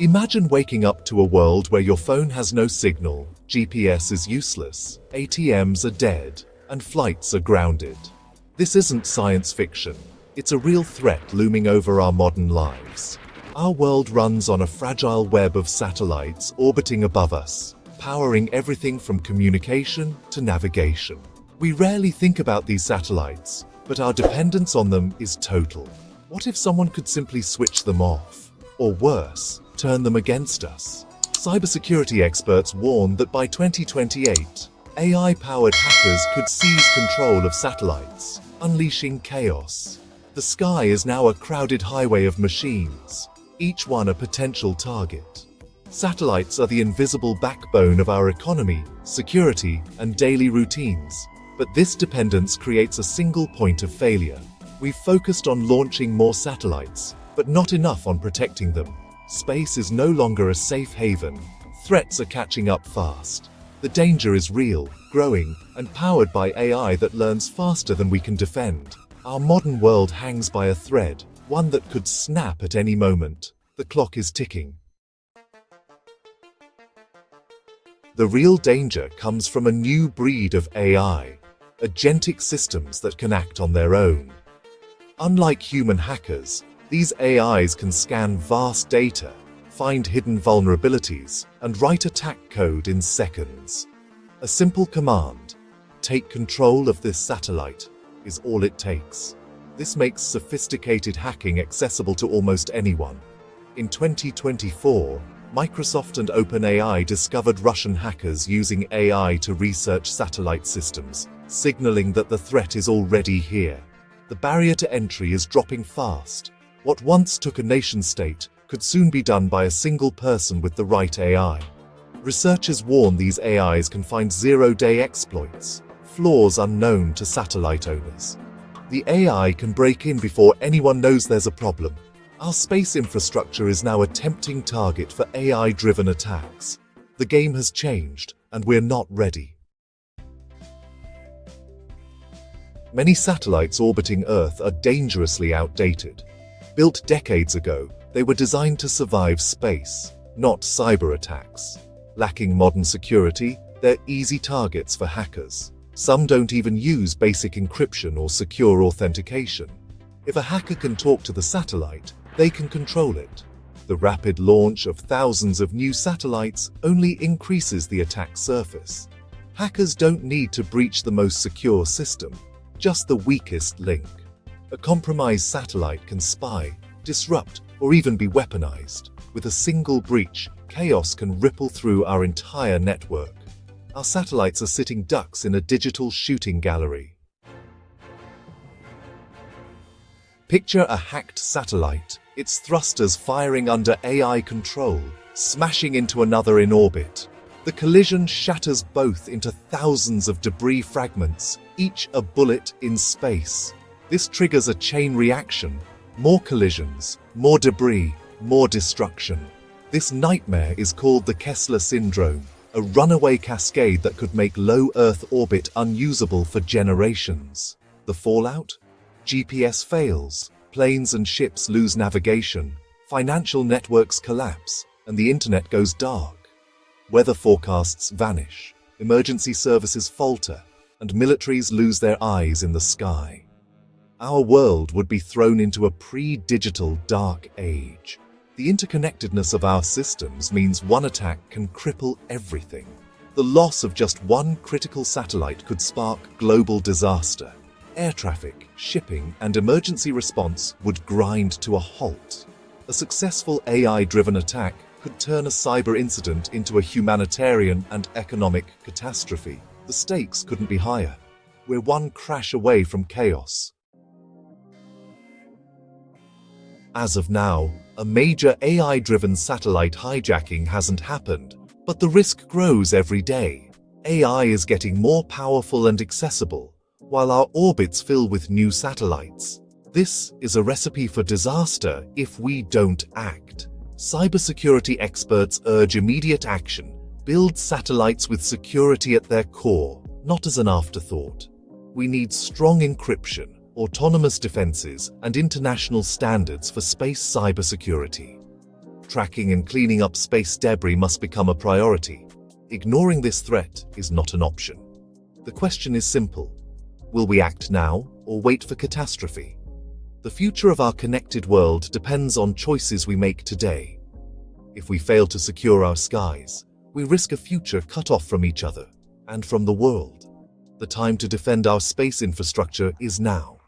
Imagine waking up to a world where your phone has no signal, GPS is useless, ATMs are dead, and flights are grounded. This isn't science fiction. It's a real threat looming over our modern lives. Our world runs on a fragile web of satellites orbiting above us, powering everything from communication to navigation. We rarely think about these satellites, but our dependence on them is total. What if someone could simply switch them off? Or worse, turn them against us? Cybersecurity experts warn that by 2028, AI-powered hackers could seize control of satellites, unleashing chaos. The sky is now a crowded highway of machines, each one a potential target. Satellites are the invisible backbone of our economy, security, and daily routines. But this dependence creates a single point of failure. We've focused on launching more satellites, but not enough on protecting them. Space is no longer a safe haven. Threats are catching up fast. The danger is real, growing, and powered by AI that learns faster than we can defend. Our modern world hangs by a thread, one that could snap at any moment. The clock is ticking. The real danger comes from a new breed of AI, agentic systems that can act on their own. Unlike human hackers, these AIs can scan vast data, find hidden vulnerabilities, and write attack code in seconds. A simple command, "Take control of this satellite," is all it takes. This makes sophisticated hacking accessible to almost anyone. In 2024, Microsoft and OpenAI discovered Russian hackers using AI to research satellite systems, signaling that the threat is already here. The barrier to entry is dropping fast. What once took a nation-state could soon be done by a single person with the right AI. Researchers warn these AIs can find zero-day exploits, flaws unknown to satellite owners. The AI can break in before anyone knows there's a problem. Our space infrastructure is now a tempting target for AI-driven attacks. The game has changed, and we're not ready. Many satellites orbiting Earth are dangerously outdated. Built decades ago, they were designed to survive space, not cyber attacks. Lacking modern security, they're easy targets for hackers. Some don't even use basic encryption or secure authentication. If a hacker can talk to the satellite, they can control it. The rapid launch of thousands of new satellites only increases the attack surface. Hackers don't need to breach the most secure system, just the weakest link. A compromised satellite can spy, disrupt, or even be weaponized. With a single breach, chaos can ripple through our entire network. Our satellites are sitting ducks in a digital shooting gallery. Picture a hacked satellite, its thrusters firing under AI control, smashing into another in orbit. The collision shatters both into thousands of debris fragments, each a bullet in space. This triggers a chain reaction. More collisions, more debris, more destruction. This nightmare is called the Kessler Syndrome, a runaway cascade that could make low Earth orbit unusable for generations. The fallout? GPS fails, planes and ships lose navigation, financial networks collapse, and the internet goes dark. Weather forecasts vanish, emergency services falter, and militaries lose their eyes in the sky. Our world would be thrown into a pre-digital dark age. The interconnectedness of our systems means one attack can cripple everything. The loss of just one critical satellite could spark global disaster. Air traffic, shipping, and emergency response would grind to a halt. A successful AI-driven attack could turn a cyber incident into a humanitarian and economic catastrophe. The stakes couldn't be higher. We're one crash away from chaos. As of now, a major AI-driven satellite hijacking hasn't happened, but the risk grows every day. AI is getting more powerful and accessible, while our orbits fill with new satellites. This is a recipe for disaster if we don't act. Cybersecurity experts urge immediate action. Build satellites with security at their core, not as an afterthought. We need strong encryption, autonomous defenses, and international standards for space cybersecurity. Tracking and cleaning up space debris must become a priority. Ignoring this threat is not an option. The question is simple. Will we act now or wait for catastrophe? The future of our connected world depends on choices we make today. If we fail to secure our skies, we risk a future cut off from each other and from the world. The time to defend our space infrastructure is now.